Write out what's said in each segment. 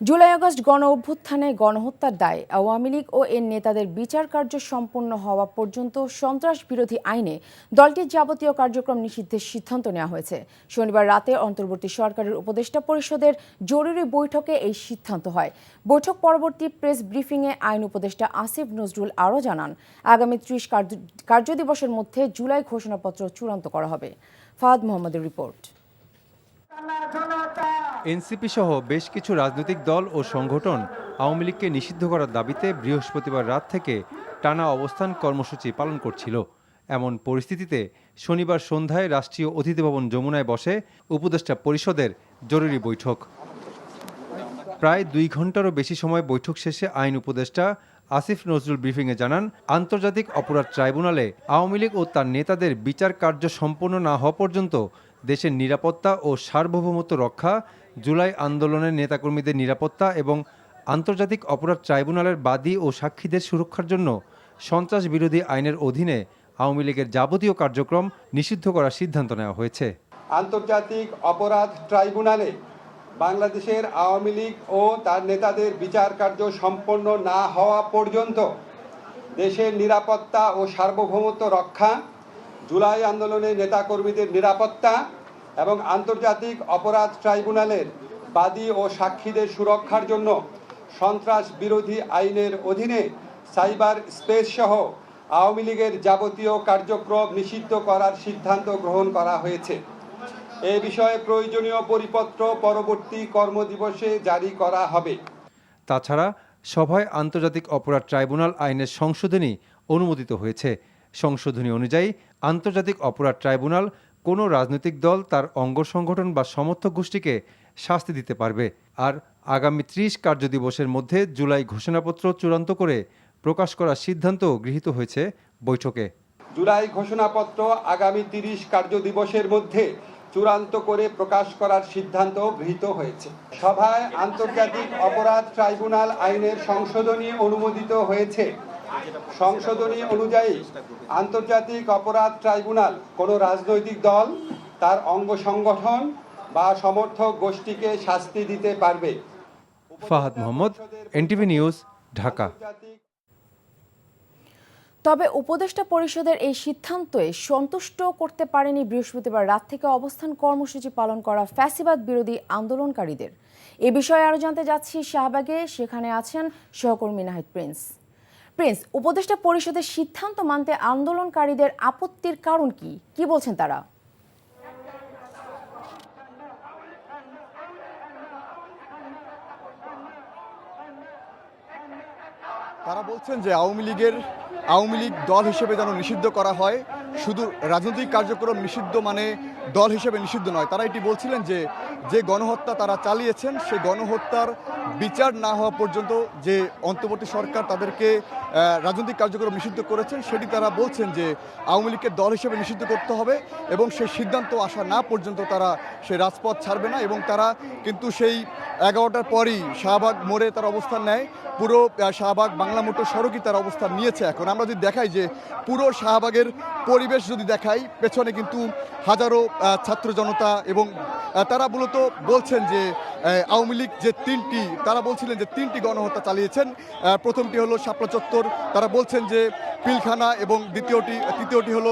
July August গণ অভ্যুত্থানে গণহত্যার দায়ে আওয়ামী লীগ ও এর নেতাদের বিচার কার্য সম্পন্ন হওয়া পর্যন্ত সন্ত্রাস বিরোধী আইনে দলটির যাবতীয় কার্যক্রম নিষিদ্ধের সিদ্ধান্ত নেওয়া হয়েছে। শনিবার রাতে অন্তর্বর্তী সরকারের উপদেষ্টা পরিষদের জরুরি বৈঠকে এই সিদ্ধান্ত হয়। বৈঠক পরবর্তী প্রেস ব্রিফিংয়ে আইন উপদেষ্টা আসিফ নজরুল আরও জানান, আগামী ৩০ কার্যদিবসের মধ্যে জুলাই ঘোষণাপত্র চূড়ান্ত করা হবে। ফাহাদ মোহাম্মদের রিপোর্ট। এনসিপি সহ বেশ কিছু রাজনৈতিক দল ও সংগঠন আওয়ামী লীগকে নিষিদ্ধ করার দাবিতে বৃহস্পতিবার রাত থেকে টানা অবস্থান কর্মসূচি পালন করছিল। এমন পরিস্থিতিতে শনিবার সন্ধ্যায় রাষ্ট্রীয় অতিথি ভবন যমুনায় বসে উপদেষ্টা পরিষদের জরুরি বৈঠক। প্রায় ২ ঘন্টারও বেশি সময় বৈঠক শেষে আইন উপদেষ্টা আসিফ নজরুল ব্রিফিংয়ে জানান, আন্তর্জাতিক অপরাধ ট্রাইব্যুনালে আওয়ামী লীগ ও তার নেতাদের বিচার কার্য সম্পন্ন না হওয়া পর্যন্ত দেশের নিরাপত্তা ও সার্বভৌমত্ব রক্ষা, জুলাই আন্দোলনের নেতাকর্মীদের নিরাপত্তা এবং আন্তর্জাতিক অপরাধ ট্রাইব্যুনালের বাদী ও সাক্ষীদের সুরক্ষার জন্য সন্ত্রাস বিরোধী আইনের অধীনে আওয়ামী লীগের যাবতীয় কার্যক্রম নিষিদ্ধ করার সিদ্ধান্ত নেওয়া হয়েছে। আন্তর্জাতিক অপরাধ ট্রাইব্যুনালে বাংলাদেশের আওয়ামী লীগ ও তার নেতাদের বিচার কার্য সম্পন্ন না হওয়া পর্যন্ত দেশের নিরাপত্তা ও সার্বভৌমত্ব রক্ষা, জুলাই আন্দোলনের নেতাকর্মীদের নিরাপত্তা এবং আন্তর্জাতিক অপরাধ ট্রাইব্যুনালের বাদী ও সাক্ষীদের সুরক্ষার জন্য সন্ত্রাস বিরোধী আইনের অধীনে সাইবার স্পেস সহ আওয়ামী লীগের যাবতীয় কার্যক্রম নিষিদ্ধ করার সিদ্ধান্ত গ্রহণ করা হয়েছে। এ বিষয়ে প্রয়োজনীয় পরিপত্র পরবর্তী কর্মদিবসে জারি করা হবে। তাছাড়া সভায় আন্তর্জাতিক অপরাধ ট্রাইব্যুনাল আইনের সংশোধনী অনুমোদিত হয়েছে। সংশোধনী অনুযায়ী আন্তর্জাতিক অপরাধ ট্রাইব্যুনাল কোনো রাজনৈতিক দল তার অঙ্গ সংগঠন বা সমর্থক গোষ্ঠীকে শাস্তি দিতে পারবে। আর আগামী ৩০ কার্যদিবসের মধ্যে জুলাই ঘোষণাপত্র চূড়ান্ত করে প্রকাশ করার সিদ্ধান্ত গৃহীত হয়েছে বৈঠকে। জুলাই ঘোষণাপত্র আগামী ৩০ কার্যদিবসের মধ্যে চূড়ান্ত করে প্রকাশ করার সিদ্ধান্ত গৃহীত হয়েছে। সভায় আন্তর্জাতিক অপরাধ ট্রাইব্যুনাল আইনের সংশোধনী অনুমোদিত হয়েছে। সংশোধনী অনুযায়ী আন্তর্জাতিক অপরাধ ট্রাইব্যুনাল কোনো রাজনৈতিক দল, তার অঙ্গ সংগঠন বা সমর্থক গোষ্ঠীকে শাস্তি দিতে পারবে। Fahad Mohammad, NTV news, Dhaka. তবে উপদেষ্টা পরিষদের এই সিদ্ধান্তে সন্তুষ্ট করতে পারেনি বৃহস্পতিবার রাত থেকে অবস্থান কর্মসূচি পালন করা ফ্যাসিবাদ বিরোধী আন্দোলনকারীদের। এ বিষয়ে আরও জানতে যাচ্ছি শাহবাগে, সেখানে আছেন সহকর্মী নাহিদ প্রিন্স। উপদেষ্টা পরিষদের সিদ্ধান্ত মানতে আন্দোলনকারীদের আপত্তির কারণ কি বলছেন তারা? তারা বলছেন যে আওয়ামী লীগ দল হিসেবে যেন নিষিদ্ধ করা হয়, শুধু রাজনৈতিক কার্যক্রম নিষিদ্ধ মানে দল হিসেবে নিষিদ্ধ নয়। তারা এটি বলছিলেন যে গণহত্যা তারা চালিয়েছেন সেই গণহত্যার বিচার না হওয়া পর্যন্ত যে অন্তর্বর্তী সরকার তাদেরকে রাজনৈতিক কার্যক্রম নিষিদ্ধ করেছেন সেটি তারা বলছেন যে আওয়ামী লীগকে দল হিসেবে নিষিদ্ধ করতে হবে এবং সেই সিদ্ধান্ত আসা না পর্যন্ত তারা সেই রাজপথ ছাড়বে না। এবং তারা কিন্তু সেই 11টার পরই শাহবাগ মোড়ে তার অবস্থান নেয়। পুরো শাহবাগ বাংলা মোটর সড়কই তার অবস্থান নিয়েছে। এখন আমরা যদি দেখাই যে পুরো শাহবাগের পরিবেশ যদি দেখাই, পেছনে কিন্তু হাজারো ছাত্র জনতা এবং তারা মূলত বলছেন যে আওয়ামী লীগ তারা বলছিলেন যে 3টি গণহত্যা চালিয়েছেন। প্রথমটি হলো শাপলা চত্বর, তারা বলছেন যে পিলখানা, এবং তৃতীয়টি হলো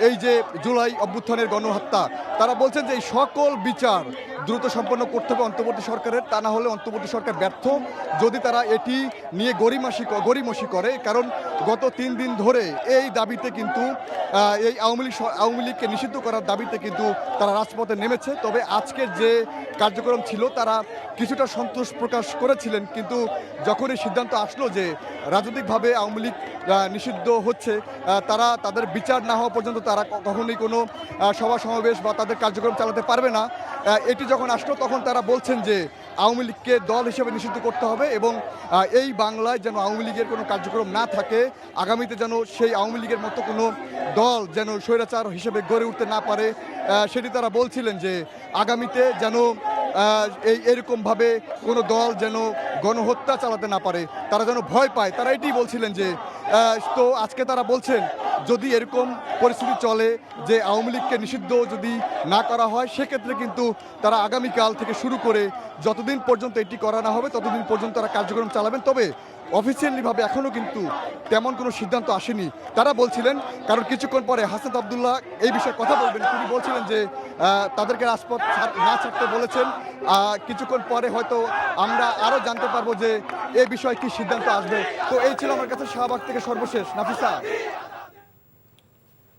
এই যে জুলাই অভ্যুত্থানের গণহত্যা। তারা বলছেন যে এই সকল বিচার দ্রুত সম্পন্ন করতে হবে অন্তর্বর্তী সরকারের, তা না হলে অন্তর্বর্তী সরকার ব্যর্থ যদি তারা এটি নিয়ে গড়িমসি করে। কারণ গত 3 দিন ধরে এই দাবিতে কিন্তু এই আওয়ামী লীগকে নিষিদ্ধ করার দাবিতে কিন্তু তারা রাজপথে নেমেছে। তবে আজকের যে কার্যক্রম ছিল তারা কিছুটা সন্তোষ প্রকাশ করেছিলেন, কিন্তু যখন এই সিদ্ধান্ত আসলো যে রাজনৈতিকভাবে আওয়ামী লীগ নিষিদ্ধ হচ্ছে, তারা তাদের বিচার না হওয়া পর্যন্ত তারা কখনোই কোনো সভা সমাবেশ বা তাদের কার্যক্রম চালাতে পারবে না, এটি যখন আসলো তখন তারা বলছেন যে আওয়ামী লীগকে দল হিসেবে নিষিদ্ধ করতে হবে এবং এই বাংলায় যেন আওয়ামী লীগের কোনো কার্যক্রম না থাকে, আগামীতে যেন সেই আওয়ামী লীগের মতো কোনো দল যেন স্বৈরাচার হিসেবে গড়ে উঠতে না পারে, সেটি তারা বলছিলেন যে আগামীতে যেন এরকমভাবে কোনো দল যেন গণহত্যা চালাতে না পারে, তারা যেন ভয় পায়। তারা এটি বলছিলেন যে তো আজকে তারা বলছেন যদি এরকম পরিস্থিতি চলে যে আওয়ামী লীগকে নিষিদ্ধ যদি না করা হয় সেক্ষেত্রে কিন্তু তারা আগামীকাল থেকে শুরু করে যতদিন পর্যন্ত এটি করা না হবে ততদিন পর্যন্ত তারা কার্যক্রম চালাবেন। তবে অফিসিয়ালিভাবে এখনও কিন্তু তেমন কোনো সিদ্ধান্ত আসেনি। তারা বলছিলেন, কারণ কিছুক্ষণ পরে হাসনাত আব্দুল্লাহ এই বিষয়ে কথা বলবেন, তিনি বলছিলেন যে তাদেরকে রাজপথ না ছাড়তে বলেছেন। কিছুক্ষণ পরে হয়তো আমরা আরও জানতে পারবো যে এই বিষয়ে কি সিদ্ধান্ত আসবে। তো এই ছিল আমার কাছে শাহবাগ থেকে সর্বশেষ। নাফিসা।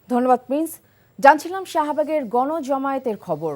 ধন্যবাদ প্রিন্স। জানছিলাম শাহবাগের গণজমায়েতের খবর।